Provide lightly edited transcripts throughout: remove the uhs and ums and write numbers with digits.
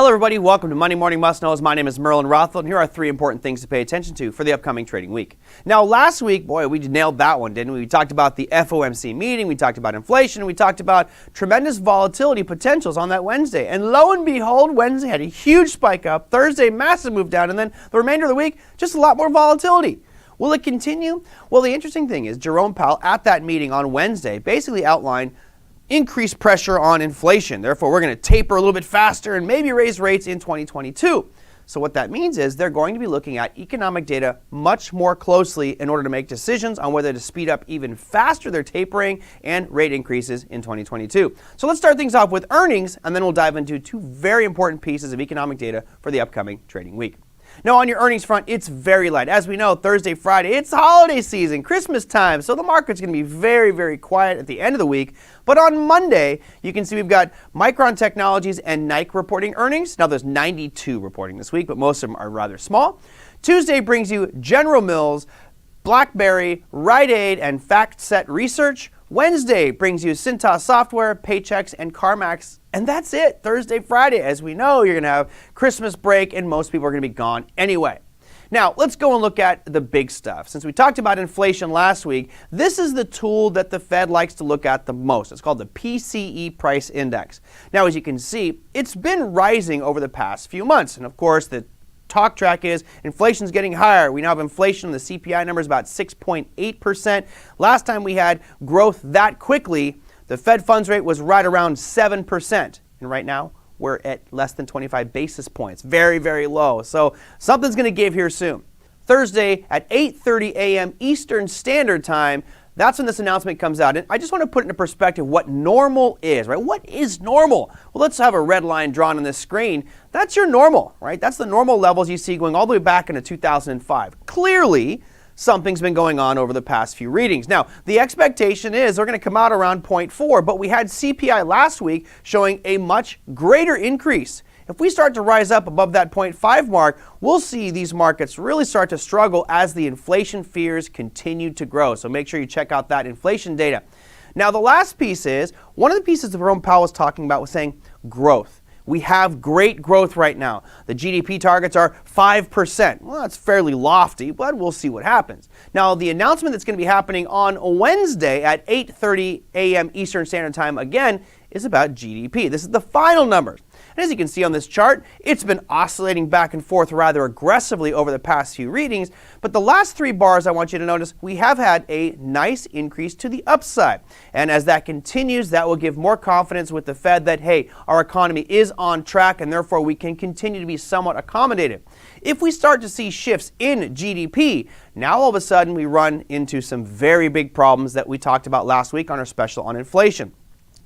Hello everybody, welcome to Monday Morning Must Knows. My name is Merlin Rothfeld, and here are 3 important things to pay attention to for the upcoming trading week. Now last week, boy, we nailed that one, didn't we? We talked about the FOMC meeting, we talked about inflation, we talked about tremendous volatility potentials on that Wednesday. And lo and behold, Wednesday had a huge spike up, Thursday massive move down, and then the remainder of the week, just a lot more volatility. Will it continue? Well, the interesting thing is Jerome Powell at that meeting on Wednesday basically outlined increased pressure on inflation. Therefore, we're going to taper a little bit faster and maybe raise rates in 2022. So what that means is they're going to be looking at economic data much more closely in order to make decisions on whether to speed up even faster their tapering and rate increases in 2022. So let's start things off with earnings, and then we'll dive into 2 very important pieces of economic data for the upcoming trading week. Now on your earnings front, it's very light. As we know, Thursday, Friday, it's holiday season, Christmas time, so the market's going to be very, very quiet at the end of the week. But on Monday, you can see we've got Micron Technologies and Nike reporting earnings. Now there's 92 reporting this week, but most of them are rather small. Tuesday brings you General Mills, BlackBerry, Rite Aid, and FactSet Research. Wednesday brings you Cintas Software, Paychex, and CarMax. And that's it. Thursday, Friday. As we know, you're going to have Christmas break, and most people are going to be gone anyway. Now, let's go and look at the big stuff. Since we talked about inflation last week, this is the tool that the Fed likes to look at the most. It's called the PCE Price Index. Now, as you can see, it's been rising over the past few months. And of course, the talk track is inflation's getting higher. We now have inflation, the CPI number is about 6.8%. Last time we had growth that quickly, the Fed funds rate was right around 7%. And right now, we're at less than 25 basis points. Very, very low. So something's going to give here soon. Thursday at 8:30 a.m. Eastern Standard Time, that's when this announcement comes out. And I just want to put into perspective what normal is, right? What is normal? Well, let's have a red line drawn on this screen. That's your normal, right? That's the normal levels you see going all the way back into 2005. Clearly, something's been going on over the past few readings. Now, the expectation is they're going to come out around 0.4, but we had CPI last week showing a much greater increase. If we start to rise up above that 0.5 mark, we'll see these markets really start to struggle as the inflation fears continue to grow. So make sure you check out that inflation data. Now, the last piece is, one of the pieces that Jerome Powell was talking about was saying growth. We have great growth right now. The GDP targets are 5%. Well, that's fairly lofty, but we'll see what happens. Now, the announcement that's going to be happening on Wednesday at 8:30 a.m. Eastern Standard Time, again, is about GDP. This is the final numbers. And as you can see on this chart, it's been oscillating back and forth rather aggressively over the past few readings. But the last 3 bars, I want you to notice, we have had a nice increase to the upside. And as that continues, that will give more confidence with the Fed that, hey, our economy is on track and therefore we can continue to be somewhat accommodative. If we start to see shifts in GDP, now all of a sudden we run into some very big problems that we talked about last week on our special on inflation.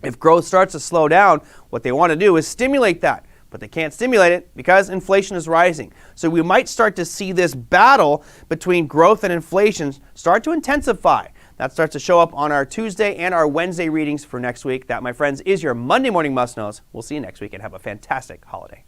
If growth starts to slow down, what they want to do is stimulate that. But they can't stimulate it because inflation is rising. So we might start to see this battle between growth and inflation start to intensify. That starts to show up on our Tuesday and our Wednesday readings for next week. That, my friends, is your Monday Morning Must Knows. We'll see you next week and have a fantastic holiday.